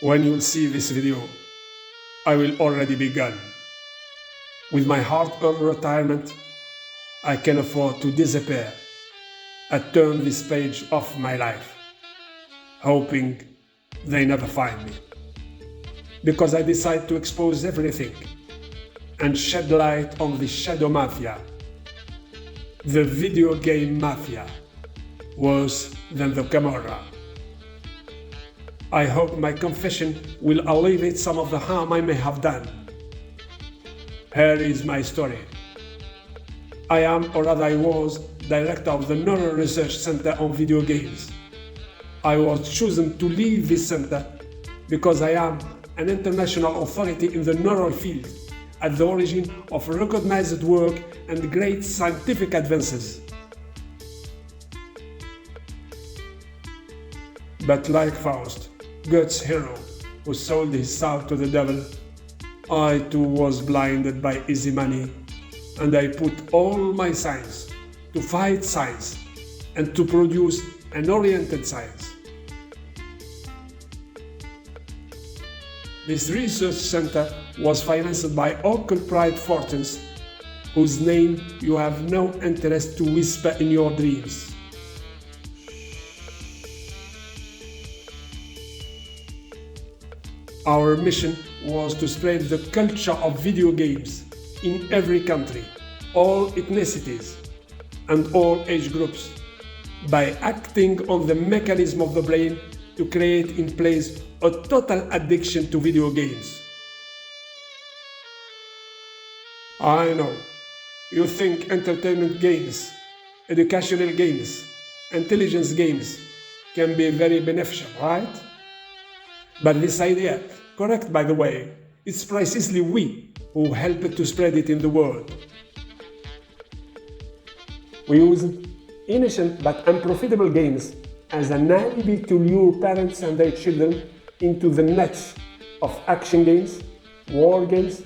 When you'll see this video, I will already be gone. With my hard-earned retirement, I can afford to disappear. I turn this page off my life, hoping they never find me. Because I decide to expose everything and shed light on the shadow mafia, the video game mafia, worse than the Camorra. I hope my confession will alleviate some of the harm I may have done. Here is my story. I am, or rather I was, director of the Neural Research Center on Video Games. I was chosen to lead this center because I am an international authority in the neural field, at the origin of recognized work and great scientific advances. But like Faust, Goethe's hero, who sold his soul to the devil, I too was blinded by easy money, and I put all my science to fight science and to produce an oriented science. This research center was financed by occulted fortunes whose name you have no interest to whisper in your dreams. Our mission was to spread the culture of video games in every country, all ethnicities, and all age groups, by acting on the mechanism of the brain to create in place a total addiction to video games. I know, you think entertainment games, educational games, intelligence games can be very beneficial, right? But this idea, correct by the way, it's precisely we who helped to spread it in the world. We used innocent but unprofitable games as an alibi to lure parents and their children into the nets of action games, war games,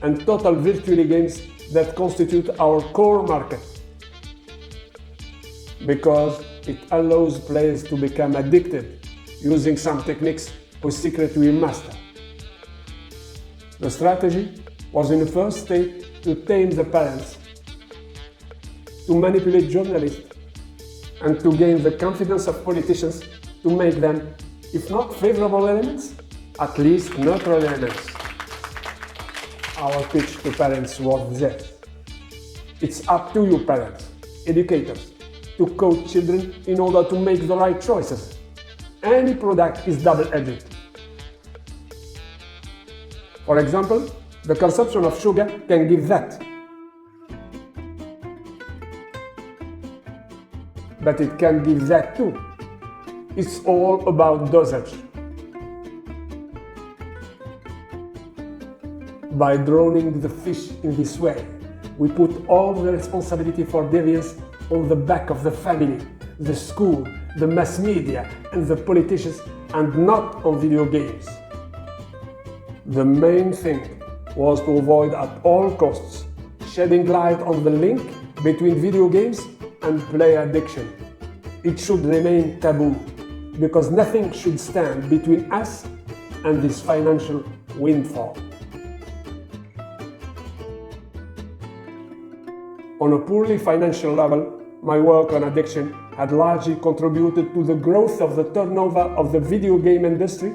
and total virtual games that constitute our core market. Because it allows players to become addicted using some techniques whose secret we master. The strategy was in the first stage to tame the parents, to manipulate journalists, and to gain the confidence of politicians to make them, if not favorable elements, at least neutral elements. Our pitch to parents was this: it's up to you parents, educators, to coach children in order to make the right choices. Any product is double-edged. For example, the consumption of sugar can give that. But it can give that too. It's all about dosage. By drowning the fish in this way, we put all the responsibility for deviance on the back of the family, the school, the mass media, and the politicians, and not on video games. The main thing was to avoid at all costs shedding light on the link between video games and play addiction. It should remain taboo, because nothing should stand between us and this financial windfall. On a purely financial level, my work on addiction had largely contributed to the growth of the turnover of the video game industry,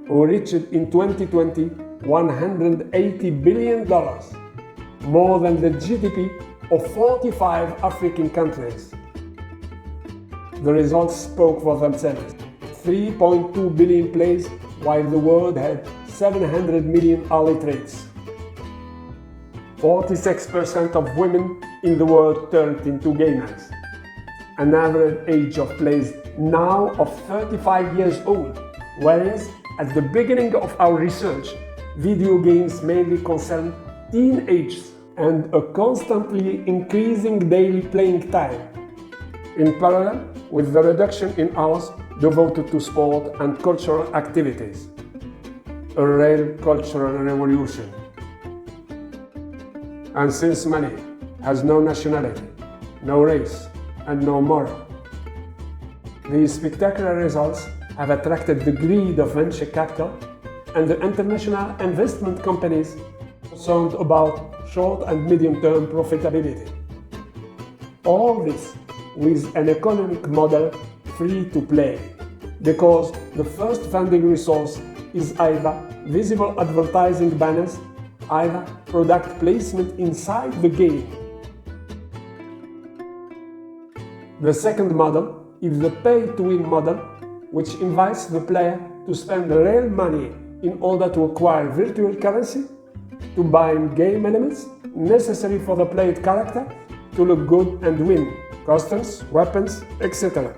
who reached in 2020 $180 billion, more than the GDP of 45 African countries. The results spoke for themselves: 3.2 billion plays, while the world had 700 million illiterates. 46% of women in the world turned into gamers. An average age of plays now of 35 years old, whereas at the beginning of our research, video games mainly concern teenagers and a constantly increasing daily playing time, in parallel with the reduction in hours devoted to sport and cultural activities. A real cultural revolution. And since money has no nationality, no race, and no moral, these spectacular results have attracted the greed of venture capital and the international investment companies concerned about short and medium-term profitability. All this with an economic model free to play, because the first funding resource is either visible advertising banners, either product placement inside the game. The second model is the pay-to-win model, which invites the player to spend real money in order to acquire virtual currency, to buy game elements necessary for the played character to look good and win, costumes, weapons, etc.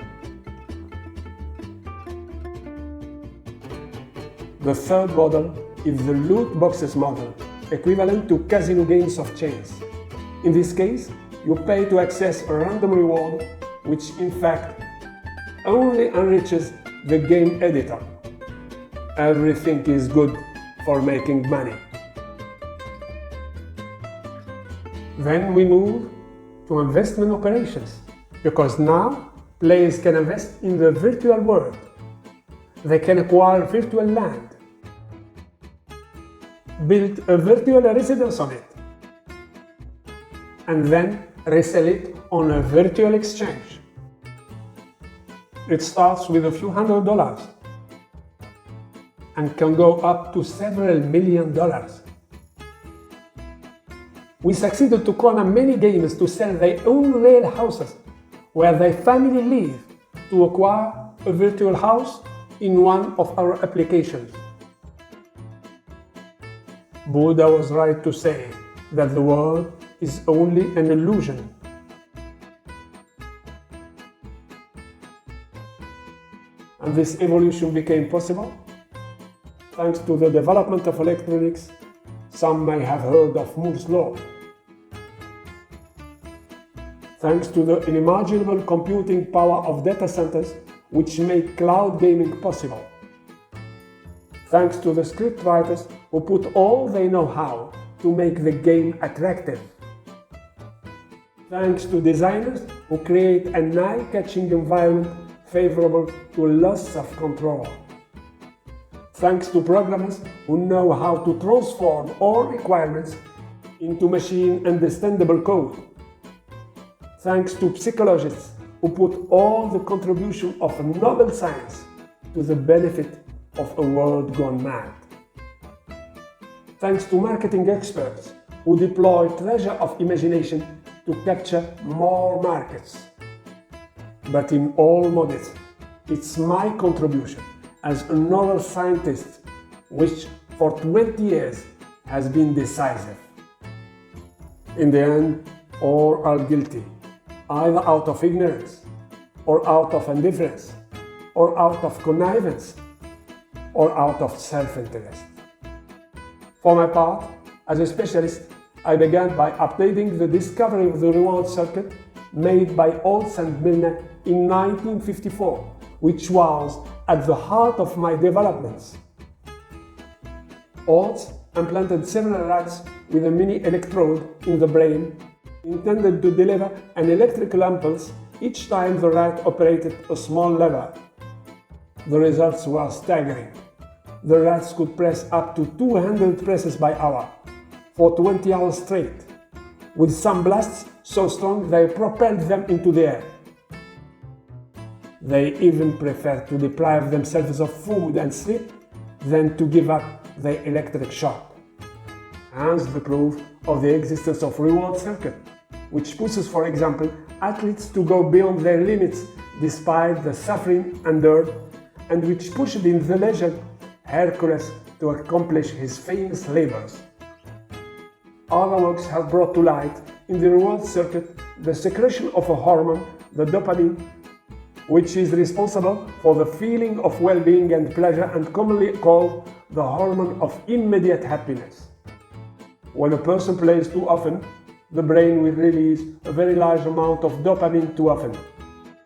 The third model is the loot boxes model, equivalent to casino games of chance. In this case, you pay to access a random reward, which in fact only enriches the game editor. Everything is good for making money. Then we move to investment operations, because now players can invest in the virtual world. They can acquire virtual land, build a virtual residence on it, and then resell it on a virtual exchange. It starts with a few $100s and can go up to several $1 million. We succeeded to corner many gamers to sell their own real houses where their family live to acquire a virtual house in one of our applications. Buddha was right to say that the world is only an illusion. And this evolution became possible thanks to the development of electronics. Some may have heard of Moore's Law. Thanks to the unimaginable computing power of data centers which make cloud gaming possible. Thanks to the scriptwriters who put all their know-how to make the game attractive. Thanks to designers who create an eye-catching environment favorable to loss of control. Thanks to programmers who know how to transform all requirements into machine-understandable code. Thanks to psychologists who put all the contribution of noble science to the benefit of a world gone mad. Thanks to marketing experts who deploy treasure of imagination to capture more markets. But in all modesty, it's my contribution as a novel scientist which for 20 years has been decisive. In the end, all are guilty, either out of ignorance, or out of indifference, or out of connivance, or out of self-interest. For my part, as a specialist, I began by updating the discovery of the reward circuit made by Olds and Milner in 1954, which was at the heart of my developments. Olds implanted several rats with a mini electrode in the brain intended to deliver an electrical impulse each time the rat operated a small lever. The results were staggering. The rats could press up to 200 presses by hour for 20 hours straight, with some blasts so strong they propelled them into the air. They even preferred to deprive themselves of food and sleep than to give up their electric shock. Hence the proof of the existence of reward circuit, which pushes, for example, athletes to go beyond their limits despite the suffering endured, and which pushed in the legend Hercules to accomplish his famous labors. Other works have brought to light in the reward circuit the secretion of a hormone, the dopamine, which is responsible for the feeling of well-being and pleasure and commonly called the hormone of immediate happiness. When a person plays too often, the brain will release a very large amount of dopamine too often.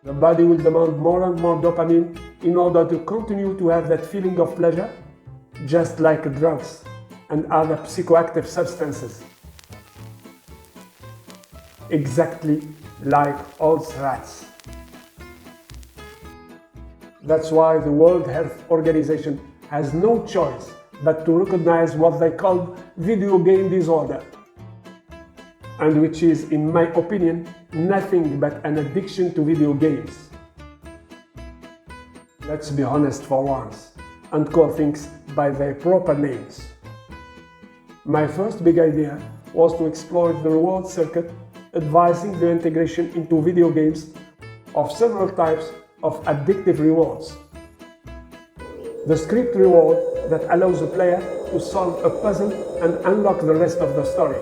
The body will demand more and more dopamine in order to continue to have that feeling of pleasure, just like drugs and other psychoactive substances. Exactly like old rats. That's why the World Health Organization has no choice but to recognize what they call video game disorder, and which is, in my opinion, nothing but an addiction to video games. Let's be honest for once and call things by their proper names. My first big idea was to exploit the reward circuit, advising the integration into video games of several types of addictive rewards. The script reward that allows the player to solve a puzzle and unlock the rest of the story.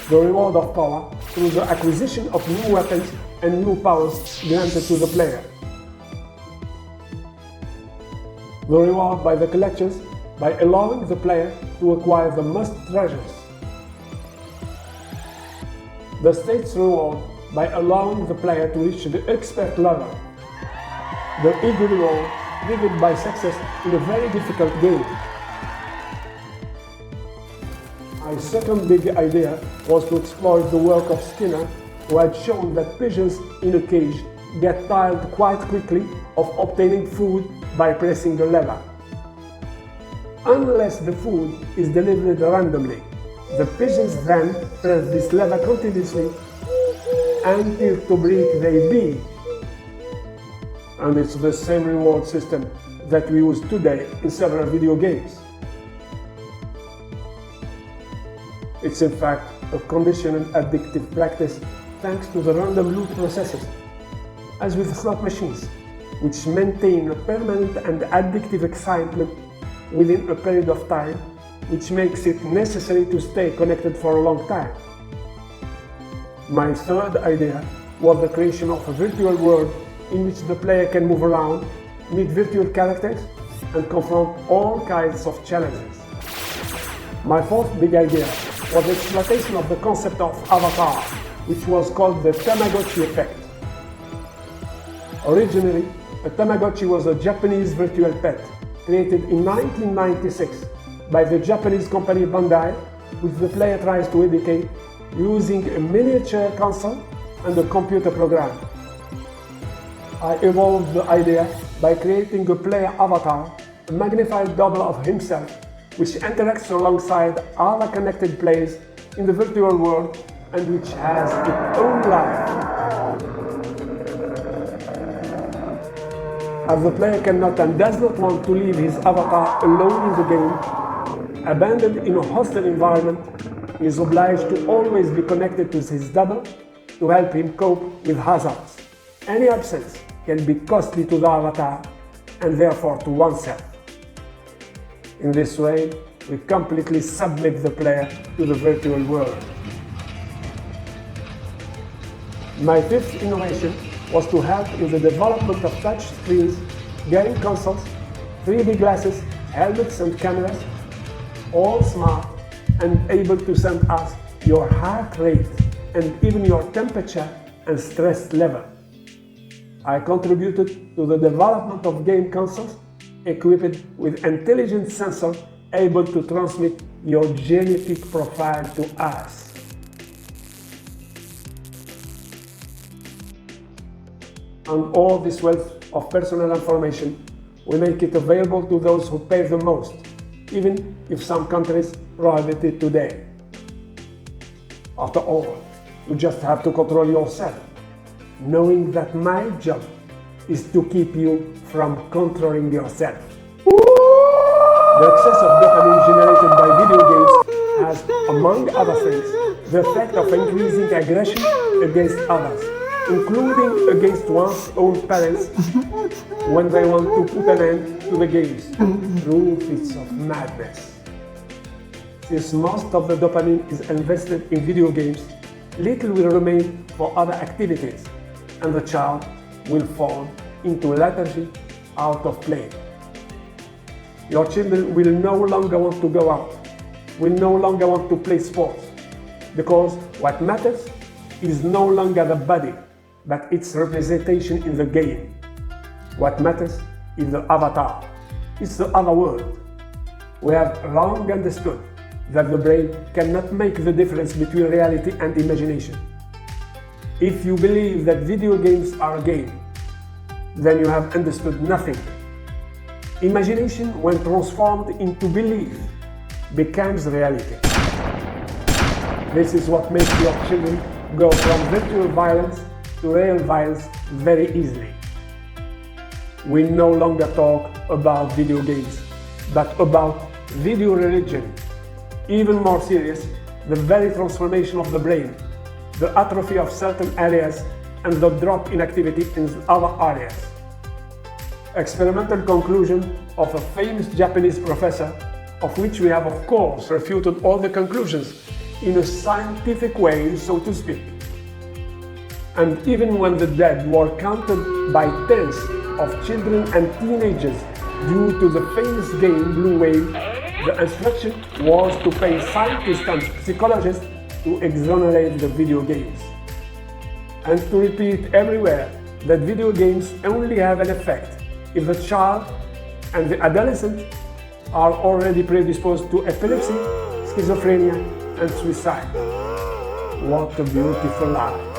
The reward of power through the acquisition of new weapons and new powers granted to the player. The reward by the collectors by allowing the player to acquire the most treasures. The state's reward by allowing the player to reach the expert level. The ego reward given by success in a very difficult game. My second big idea was to exploit the work of Skinner, who had shown that pigeons in a cage get tired quite quickly of obtaining food by pressing a lever. Unless the food is delivered randomly, the pigeons then press this lever continuously until to break their beak. And it's the same reward system that we use today in several video games. It's in fact a conditioned addictive practice thanks to the random loot processes, as with slot machines, which maintain a permanent and addictive excitement within a period of time, which makes it necessary to stay connected for a long time. My third idea was the creation of a virtual world in which the player can move around, meet virtual characters, and confront all kinds of challenges. My fourth big idea was the exploitation of the concept of avatar, which was called the Tamagotchi effect. Originally, a Tamagotchi was a Japanese virtual pet created in 1996 by the Japanese company Bandai, which the player tries to educate using a miniature console and a computer program. I evolved the idea by creating a player avatar, a magnified double of himself, which interacts alongside other connected players in the virtual world and which has its own life. As the player cannot and does not want to leave his avatar alone in the game, abandoned in a hostile environment, he is obliged to always be connected to his double to help him cope with hazards. Any absence can be costly to the avatar and therefore to oneself. In this way, we completely submit the player to the virtual world. My fifth innovation was to help in the development of touch screens, game consoles, 3D glasses, helmets and cameras, all smart and able to send us your heart rate and even your temperature and stress level. I contributed to the development of game consoles equipped with intelligent sensors able to transmit your genetic profile to us. And all this wealth of personal information, we make it available to those who pay the most, even if some countries prohibit it today. After all, you just have to control yourself, knowing that my job is to keep you from controlling yourself. The excess of dopamine generated by video games has, among other things, the effect of increasing aggression against others, including against one's own parents when they want to put an end to the games through fits of madness. Since most of the dopamine is invested in video games, little will remain for other activities, and the child will fall into lethargy out of play. Your children will no longer want to go out, will no longer want to play sports, because what matters is no longer the body, but its representation in the game. What matters is the avatar, it's the other world. We have long understood that the brain cannot make the difference between reality and imagination. If you believe that video games are a game, then you have understood nothing. Imagination, when transformed into belief, becomes reality. This is what makes your children go from virtual violence to real violence very easily. We no longer talk about video games, but about video religion. Even more serious, the very transformation of the brain, the atrophy of certain areas, and the drop in activity in other areas. Experimental conclusion of a famous Japanese professor, of which we have of course refuted all the conclusions in a scientific way, so to speak. And even when the dead were counted by tens of children and teenagers due to the famous game Blue Whale, the instruction was to pay scientists and psychologists to exonerate the video games, and to repeat everywhere that video games only have an effect if the child and the adolescent are already predisposed to epilepsy, schizophrenia, and suicide. What a beautiful lie.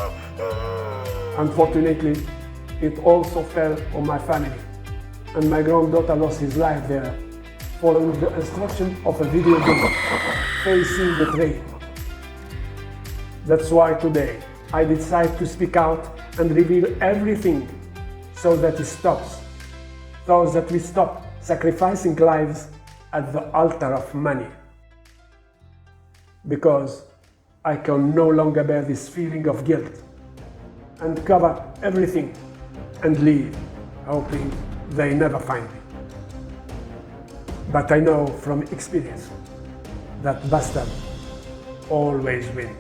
Unfortunately, it also fell on my family, and my granddaughter lost his life there, following the instruction of a video game, facing the train. That's why today I decide to speak out and reveal everything so that it stops, so that we stop sacrificing lives at the altar of money. Because I can no longer bear this feeling of guilt, and cover everything and leave, hoping they never find me. But I know from experience that bastards always win.